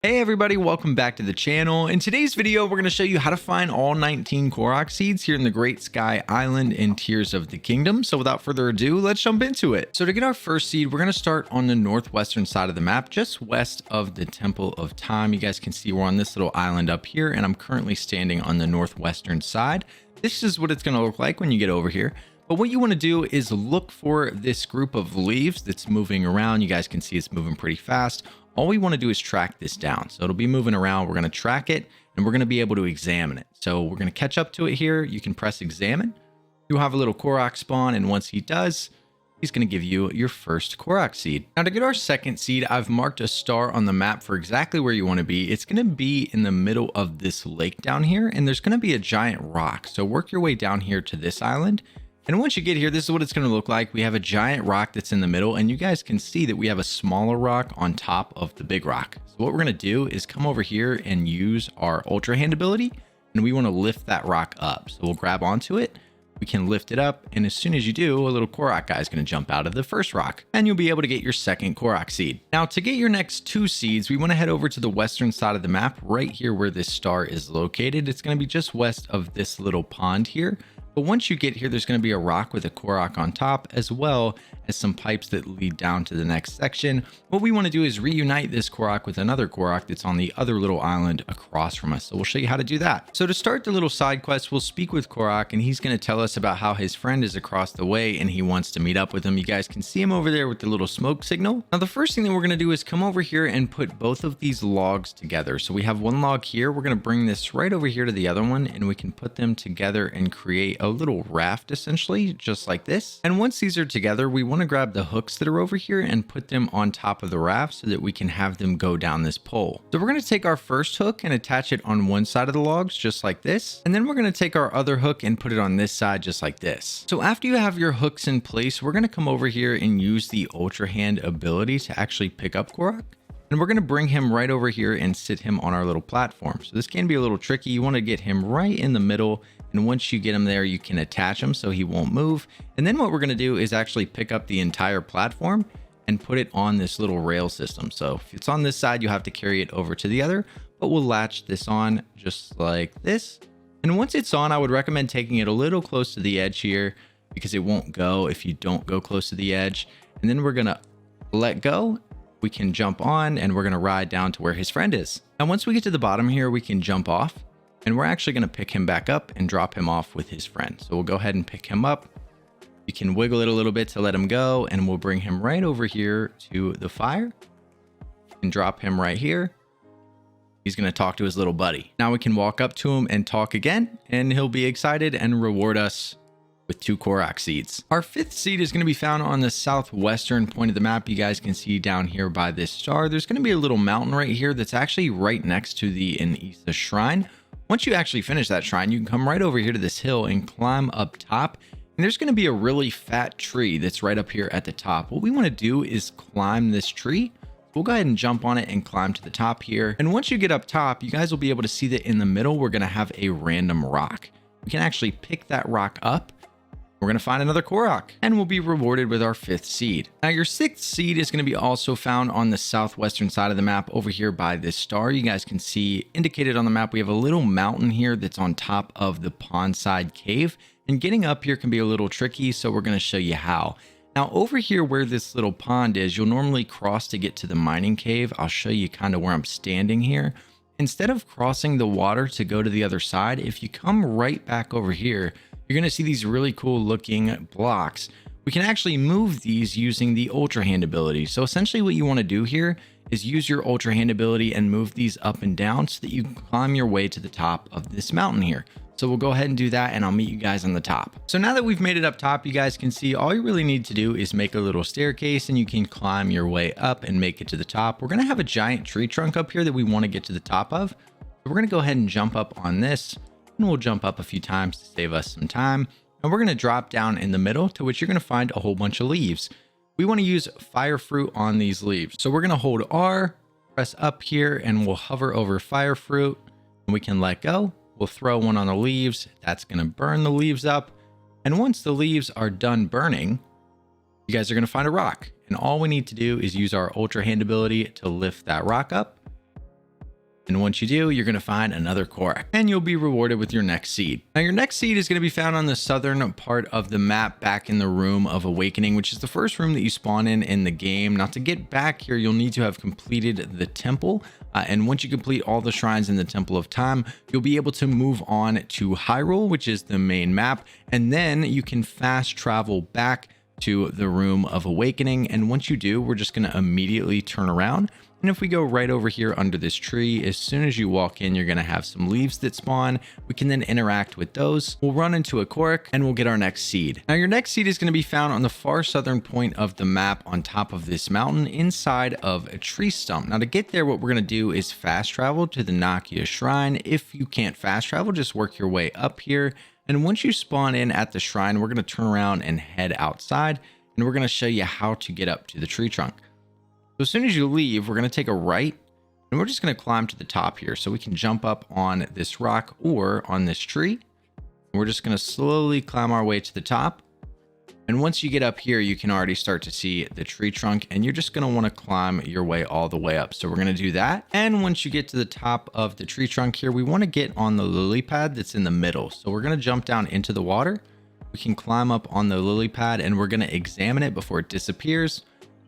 Hey everybody, welcome back to the channel. In today's video, we're going to show you how to find all 19 Korok seeds here in the Great Sky Island in Tears of the Kingdom. So without further ado, let's jump into it. So to get our first seed, we're going to start on the northwestern side of the map, just west of the Temple of Time. You guys can see we're on this little island up here, and I'm currently standing on the northwestern side. This is what it's going to look like when you get over here. But what you want to do is look for this group of leaves that's moving around. You guys can see it's moving pretty fast. All we want to do is track this down. So it'll be moving around. We're going to track it and we're going to be able to examine it. So we're going to catch up to it here. You can press examine. You'll have a little Korok spawn. And once he does, he's going to give you your first Korok seed. Now to get our second seed, I've marked a star on the map for exactly where you want to be. It's going to be in the middle of this lake down here. And there's going to be a giant rock. So work your way down here to this island. And once you get here, this is what it's going to look like. We have a giant rock that's in the middle, and you guys can see that we have a smaller rock on top of the big rock. So what we're going to do is come over here and use our Ultra Hand ability, and we want to lift that rock up. So we'll grab onto it. We can lift it up, and as soon as you do, a little Korok guy is going to jump out of the first rock, and you'll be able to get your second Korok seed. Now, to get your next two seeds, we want to head over to the western side of the map, right here where this star is located. It's going to be just west of this little pond here. But once you get here, there's going to be a rock with a Korok on top, as well as some pipes that lead down to the next section. What we want to do is reunite this Korok with another Korok that's on the other little island across from us. So we'll show you how to do that. So to start the little side quest, we'll speak with Korok, and he's going to tell us about how his friend is across the way and he wants to meet up with him. You guys can see him over there with the little smoke signal. Now, the first thing that we're going to do is come over here and put both of these logs together. So we have one log here. We're going to bring this right over here to the other one, and we can put them together and create a little raft, essentially, just like this. And once these are together, we want to grab the hooks that are over here and put them on top of the raft so that we can have them go down this pole. So we're going to take our first hook and attach it on one side of the logs, just like this. And then we're going to take our other hook and put it on this side, just like this. So after you have your hooks in place, we're going to come over here and use the Ultra Hand ability to actually pick up Korok. And we're going to bring him right over here and sit him on our little platform. So this can be a little tricky. You want to get him right in the middle. And once you get him there, you can attach him so he won't move. And then what we're going to do is actually pick up the entire platform and put it on this little rail system. So if it's on this side, you'll have to carry it over to the other, but we'll latch this on just like this. And once it's on, I would recommend taking it a little close to the edge here because it won't go if you don't go close to the edge. And then we're going to let go. We can jump on and we're going to ride down to where his friend is. Now, once we get to the bottom here, we can jump off and we're actually going to pick him back up and drop him off with his friend. So we'll go ahead and pick him up. You can wiggle it a little bit to let him go, and we'll bring him right over here to the fire and drop him right here. He's going to talk to his little buddy. Now we can walk up to him and talk again, and he'll be excited and reward us with 2 Korok seeds. Our 5th seed is going to be found on the southwestern point of the map. You guys can see down here by this star, there's going to be a little mountain right here that's actually right next to the Inisa shrine. Once you actually finish that shrine, you can come right over here to this hill and climb up top. And there's going to be a really fat tree that's right up here at the top. What we want to do is climb this tree. We'll go ahead and jump on it and climb to the top here. And once you get up top, you guys will be able to see that in the middle, we're going to have a random rock. We can actually pick that rock up. We're going to find another Korok, and we'll be rewarded with our 5th seed. Now, your 6th seed is going to be also found on the southwestern side of the map over here by this star. You guys can see indicated on the map, we have a little mountain here that's on top of the pond side cave, and getting up here can be a little tricky, so we're going to show you how. Now, over here where this little pond is, you'll normally cross to get to the mining cave. I'll show you kind of where I'm standing here. Instead of crossing the water to go to the other side, if you come right back over here, you're going to see these really cool looking blocks. We can actually move these using the Ultra Hand ability. So essentially what you want to do here is use your Ultra Hand ability and move these up and down so that you can climb your way to the top of this mountain here. So we'll go ahead and do that, and I'll meet you guys on the top. So now that we've made it up top, you guys can see all you really need to do is make a little staircase and you can climb your way up and make it to the top. We're going to have a giant tree trunk up here that we want to get to the top of. So we're going to go ahead and jump up on this. And we'll jump up a few times to save us some time. And we're going to drop down in the middle, to which you're going to find a whole bunch of leaves. We want to use fire fruit on these leaves. So we're going to hold R, press up here, and we'll hover over fire fruit. And we can let go. We'll throw one on the leaves. That's going to burn the leaves up. And once the leaves are done burning, you guys are going to find a rock. And all we need to do is use our Ultra Hand ability to lift that rock up. And once you do, you're going to find another Korok and you'll be rewarded with your next seed. Now your next seed is going to be found on the southern part of the map back in the Room of Awakening, which is the first room that you spawn in the game. Now to get back here, you'll need to have completed the temple. And once you complete all the shrines in the Temple of Time, you'll be able to move on to Hyrule, which is the main map. And then you can fast travel back to the Room of Awakening. And once you do, we're just going to immediately turn around. And if we go right over here under this tree, as soon as you walk in, you're going to have some leaves that spawn. We can then interact with those. We'll run into a Korok and we'll get our next seed. Now your next seed is going to be found on the far southern point of the map on top of this mountain inside of a tree stump. Now to get there, what we're going to do is fast travel to the Nakia Shrine. If you can't fast travel, just work your way up here. And once you spawn in at the shrine, we're going to turn around and head outside. And we're going to show you how to get up to the tree trunk. So as soon as you leave, we're going to take a right and we're just going to climb to the top here so we can jump up on this rock or on this tree. We're just going to slowly climb our way to the top. And once you get up here, you can already start to see the tree trunk and you're just going to want to climb your way all the way up. So we're going to do that. And once you get to the top of the tree trunk here, we want to get on the lily pad that's in the middle. So we're going to jump down into the water. We can climb up on the lily pad and we're going to examine it before it disappears.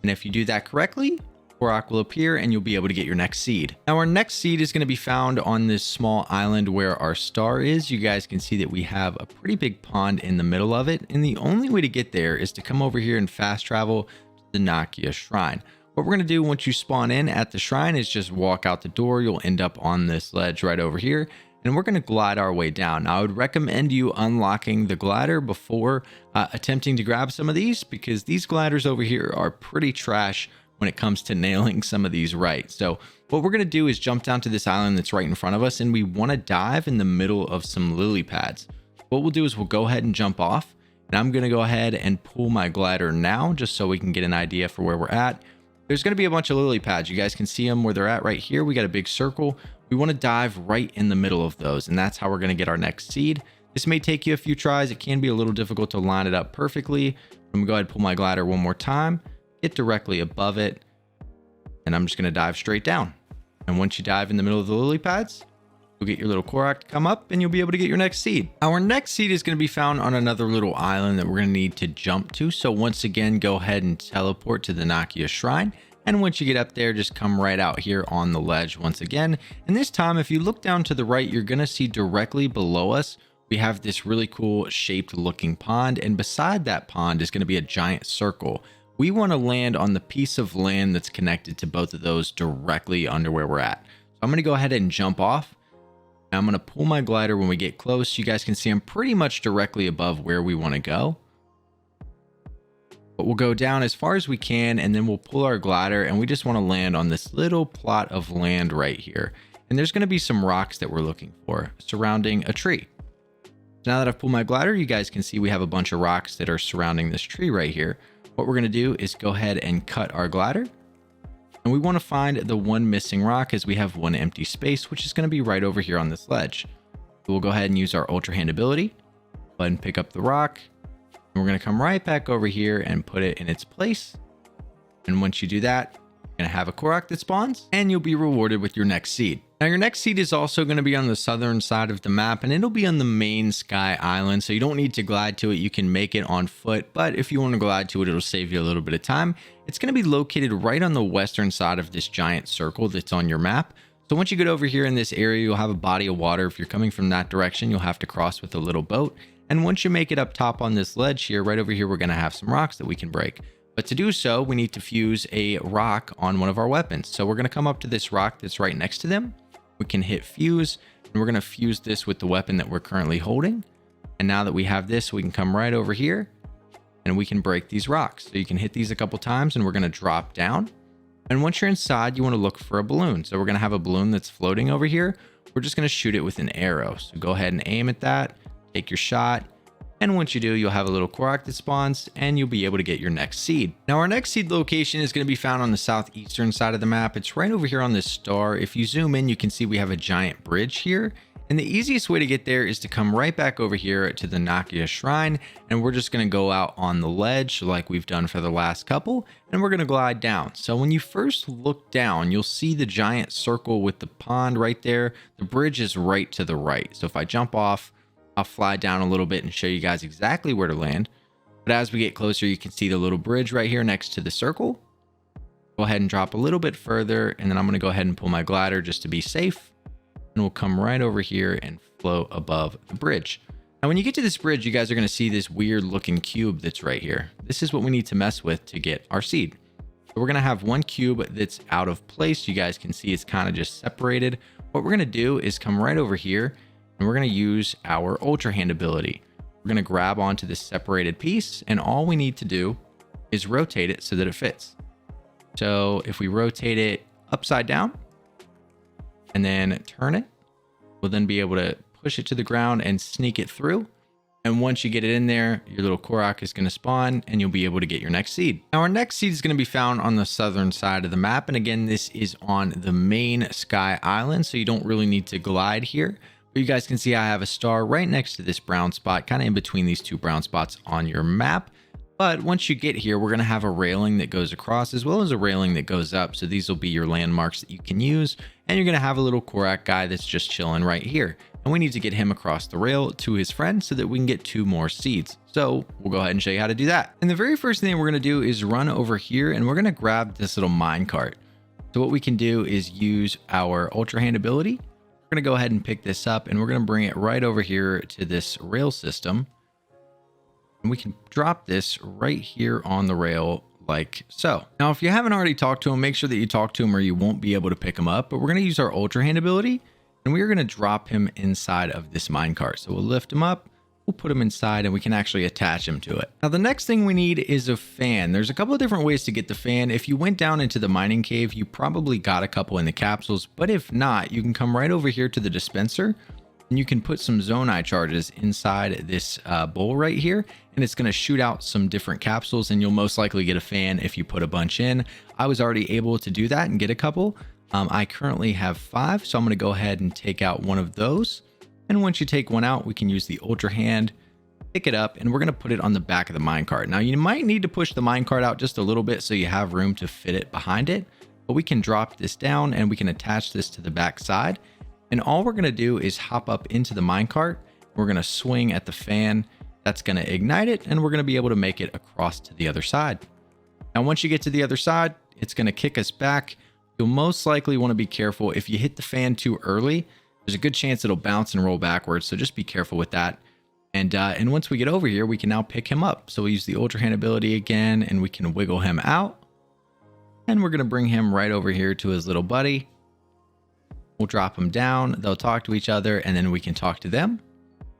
And if you do that correctly, Korok will appear and you'll be able to get your next seed. Now our next seed is going to be found on this small island where our star is. You guys can see that we have a pretty big pond in the middle of it. And the only way to get there is to come over here and fast travel to the Nakia Shrine. What we're going to do once you spawn in at the shrine is just walk out the door. You'll end up on this ledge right over here. And we're going to glide our way down. Now, I would recommend you unlocking the glider before attempting to grab some of these, because these gliders over here are pretty trash when it comes to nailing some of these right. So what we're going to do is jump down to this island that's right in front of us, and we want to dive in the middle of some lily pads. What we'll do is we'll go ahead and jump off, and I'm going to go ahead and pull my glider now just so we can get an idea for where we're at. There's going to be a bunch of lily pads. You guys can see them where they're at right here. We got a big circle. We want to dive right in the middle of those, and that's how we're going to get our next seed. This may take you a few tries. It can be a little difficult to line it up perfectly. I'm going to go ahead and pull my glider one more time, get directly above it, and I'm just going to dive straight down. And once you dive in the middle of the lily pads, you'll get your little Korok to come up and you'll be able to get your next seed. Our next seed is going to be found on another little island that we're going to need to jump to. So once again, go ahead and teleport to the Nakia Shrine. And once you get up there, just come right out here on the ledge once again. And this time, if you look down to the right, you're going to see directly below us, we have this really cool shaped looking pond. And beside that pond is going to be a giant circle. We want to land on the piece of land that's connected to both of those directly under where we're at. So I'm going to go ahead and jump off. Now I'm going to pull my glider when we get close. You guys can see I'm pretty much directly above where we want to go. But we'll go down as far as we can, and then we'll pull our glider, and we just want to land on this little plot of land right here. And there's going to be some rocks that we're looking for surrounding a tree. So now that I've pulled my glider, you guys can see we have a bunch of rocks that are surrounding this tree right here. What we're going to do is go ahead and cut our glider. And we want to find the one missing rock, as we have one empty space, which is going to be right over here on this ledge. So we'll go ahead and use our Ultra Hand ability. Go ahead and pick up the rock. And we're going to come right back over here and put it in its place. And once you do that, you're going to have a Korok that spawns, and you'll be rewarded with your next seed. Now, your next seed is also going to be on the southern side of the map, and it'll be on the main Sky Island. So you don't need to glide to it. You can make it on foot, but if you want to glide to it, it'll save you a little bit of time. It's going to be located right on the western side of this giant circle that's on your map. So once you get over here in this area, you'll have a body of water. If you're coming from that direction, you'll have to cross with a little boat. And once you make it up top on this ledge here, right over here, we're going to have some rocks that we can break. But to do so, we need to fuse a rock on one of our weapons. So we're going to come up to this rock that's right next to them. We can hit fuse, and we're going to fuse this with the weapon that we're currently holding. And now that we have this, we can come right over here and we can break these rocks. So you can hit these a couple times, and we're going to drop down. And once you're inside, you want to look for a balloon. So we're going to have a balloon that's floating over here. We're just going to shoot it with an arrow. So go ahead and aim at that. Take your shot, and once you do, you'll have a little Korok that spawns, and you'll be able to get your next seed. Now, our next seed location is going to be found on the southeastern side of the map. It's right over here on this star. If you zoom in, you can see we have a giant bridge here, And the easiest way to get there is to come right back over here to the Nakia Shrine, and we're just going to go out on the ledge like we've done for the last couple, and we're going to glide down. So when you first look down, you'll see the giant circle with the pond right there. The bridge is right to the right. So if I jump off, I'll fly down a little bit and show you guys exactly where to land. But as we get closer, you can see the little bridge right here next to the circle. Go ahead and drop a little bit further, and then I'm going to go ahead and pull my glider just to be safe. And we'll come right over here and float above the bridge. Now, when you get to this bridge, you guys are going to see this weird looking cube that's right here. This is what we need to mess with to get our seed. So we're going to have one cube that's out of place. You guys can see it's kind of just separated. What we're going to do is come right over here, and we're going to use our Ultra Hand ability. We're going to grab onto this separated piece, and all we need to do is rotate it so that it fits. So if we rotate it upside down and then turn it, we'll then be able to push it to the ground and sneak it through. And once you get it in there, your little Korok is going to spawn and you'll be able to get your next seed. Now, our next seed is going to be found on the southern side of the map. And again, this is on the main Sky Island, so you don't really need to glide here. But you guys can see I have a star right next to this brown spot, kind of in between these two brown spots on your map. But once you get here, we're going to have a railing that goes across as well as a railing that goes up. So these will be your landmarks that you can use. And you're going to have a little Korok guy that's just chilling right here. And we need to get him across the rail to his friend so that we can get 2 more seeds. So we'll go ahead and show you how to do that. And the very first thing we're going to do is run over here and we're going to grab this little minecart. So what we can do is use our Ultra Hand ability. We're going to go ahead and pick this up and we're going to bring it right over here to this rail system. And we can drop this right here on the rail like so. Now, if you haven't already talked to him, make sure that you talk to him or you won't be able to pick him up. But we're going to use our Ultra Hand ability and we're going to drop him inside of this minecart. So we'll lift him up, we'll put him inside and we can actually attach him to it. Now, the next thing we need is a fan. There's a couple of different ways to get the fan. If you went down into the mining cave, you probably got a couple in the capsules. But if not, you can come right over here to the dispenser. And you can put some Zonai charges inside this bowl right here, and it's going to shoot out some different capsules, and you'll most likely get a fan if you put a bunch in. I was already able to do that and get a couple. I currently have 5, so I'm going to go ahead and take out one of those. And once you take one out, we can use the Ultra Hand, pick it up, and we're going to put it on the back of the minecart. Now, you might need to push the minecart out just a little bit so you have room to fit it behind it, but we can drop this down and we can attach this to the back side. And all we're going to do is hop up into the minecart. We're going to swing at the fan. That's going to ignite it. And we're going to be able to make it across to the other side. Now, once you get to the other side, it's going to kick us back. You'll most likely want to be careful. If you hit the fan too early, there's a good chance it'll bounce and roll backwards. So just be careful with that. And once we get over here, we can now pick him up. So we use the Ultra Hand ability again, and we can wiggle him out. And we're going to bring him right over here to his little buddy. We'll drop them down, they'll talk to each other, and then we can talk to them.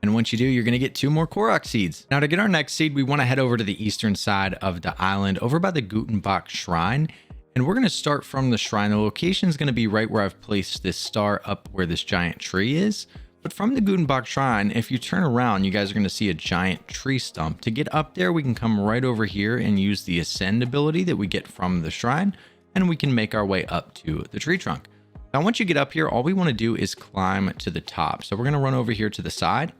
And once you do, you're going to get 2 more Korok seeds. Now, to get our next seed, we want to head over to the eastern side of the island, over by the Gutenbach Shrine. And we're going to start from the shrine. The location is going to be right where I've placed this star up where this giant tree is. But from the Gutenbach Shrine, if you turn around, you guys are going to see a giant tree stump. To get up there, we can come right over here and use the Ascend ability that we get from the shrine. And we can make our way up to the tree trunk. Now, once you get up here, all we want to do is climb to the top. So we're going to run over here to the side.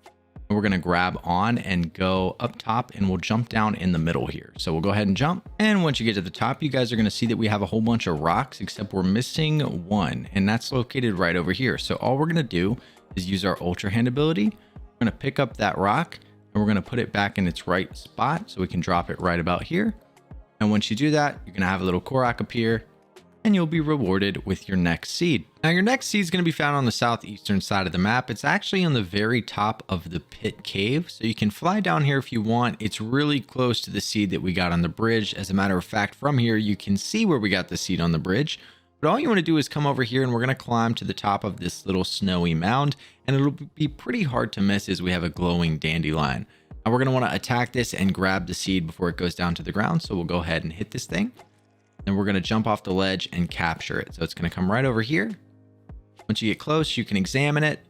And we're going to grab on and go up top, and we'll jump down in the middle here. So we'll go ahead and jump. And once you get to the top, you guys are going to see that we have a whole bunch of rocks, except we're missing one. And that's located right over here. So all we're going to do is use our Ultra Hand ability. We're going to pick up that rock, and we're going to put it back in its right spot so we can drop it right about here. And once you do that, you're going to have a little Korok appear, and you'll be rewarded with your next seed. Now, your next seed is going to be found on the southeastern side of the map. It's actually on the very top of the pit cave, so you can fly down here if you want. It's really close to the seed that we got on the bridge. As a matter of fact, from here, you can see where we got the seed on the bridge. But all you want to do is come over here, and we're going to climb to the top of this little snowy mound, and it'll be pretty hard to miss as we have a glowing dandelion. Now, we're going to want to attack this and grab the seed before it goes down to the ground, so we'll go ahead and hit this thing. And we're going to jump off the ledge and capture it. So it's going to come right over here. Once you get close, you can examine it,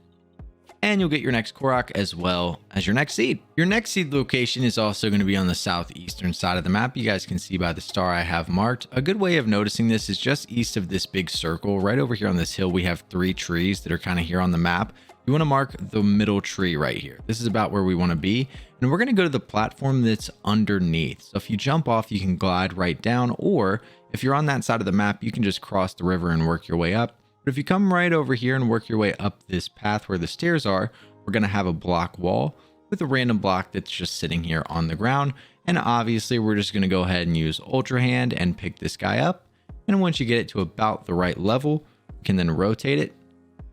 and you'll get your next Korok as well as your next seed. Your next seed location is also going to be on the southeastern side of the map. You guys can see by the star I have marked. A good way of noticing this is just east of this big circle. Right over here on this hill, we have 3 trees that are kind of here on the map. you want to mark the middle tree right here. This is about where we want to be. And we're going to go to the platform that's underneath. So if you jump off, you can glide right down, or if you're on that side of the map, you can just cross the river and work your way up. But if you come right over here and work your way up this path where the stairs are, we're going to have a block wall with a random block that's just sitting here on the ground. And obviously we're just going to go ahead and use Ultra Hand and pick this guy up. And once you get it to about the right level, you can then rotate it,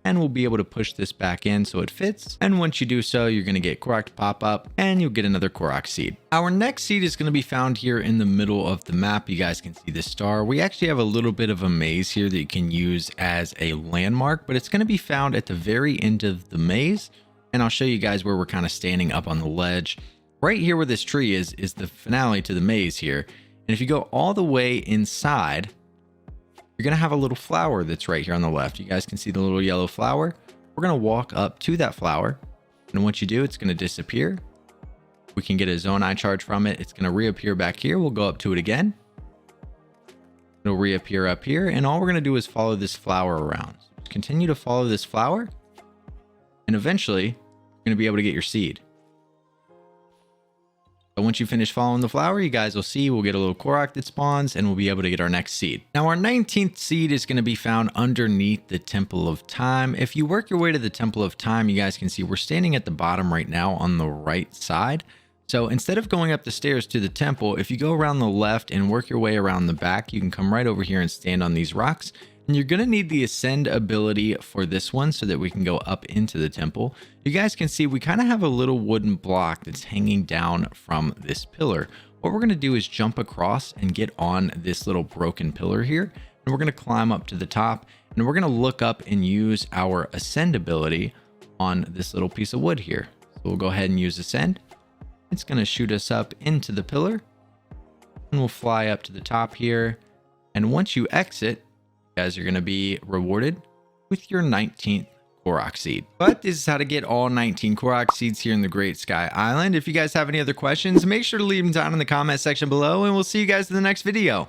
and we'll be able to push this back in so it fits. And once you do so, you're going to get Korok to pop up and you'll get another Korok seed. Our next seed is going to be found here in the middle of the map. You guys can see the star. We actually have a little bit of a maze here that you can use as a landmark, but it's going to be found at the very end of the maze. And I'll show you guys where we're kind of standing up on the ledge. Right here where this tree is the finale to the maze here. And if you go all the way inside, you're going to have a little flower that's right here on the left. You guys can see the little yellow flower. We're going to walk up to that flower. And once you do, it's going to disappear. We can get a zone eye charge from it. It's going to reappear back here. We'll go up to it again. It'll reappear up here. And all we're going to do is follow this flower around. So just continue to follow this flower. And eventually, you're going to be able to get your seed. But once you finish following the flower, you guys will see we'll get a little Korok that spawns and we'll be able to get our next seed. Now our 19th seed is going to be found underneath the Temple of Time. If you work your way to the Temple of Time, you guys can see we're standing at the bottom right now on the right side. So instead of going up the stairs to the temple, if you go around the left and work your way around the back, you can come right over here and stand on these rocks. And you're going to need the ascend ability for this one so that we can go up into the temple. You guys can see we kind of have a little wooden block that's hanging down from this pillar. What we're going to do is jump across and get on this little broken pillar here. And we're going to climb up to the top and we're going to look up and use our ascend ability on this little piece of wood here. So we'll go ahead and use ascend. It's going to shoot us up into the pillar and we'll fly up to the top here. And once you exit, you guys are going to be rewarded with your 19th Korok seed. But this is how to get all 19 Korok seeds here in the Great Sky Island. If you guys have any other questions, make sure to leave them down in the comment section below and we'll see you guys in the next video.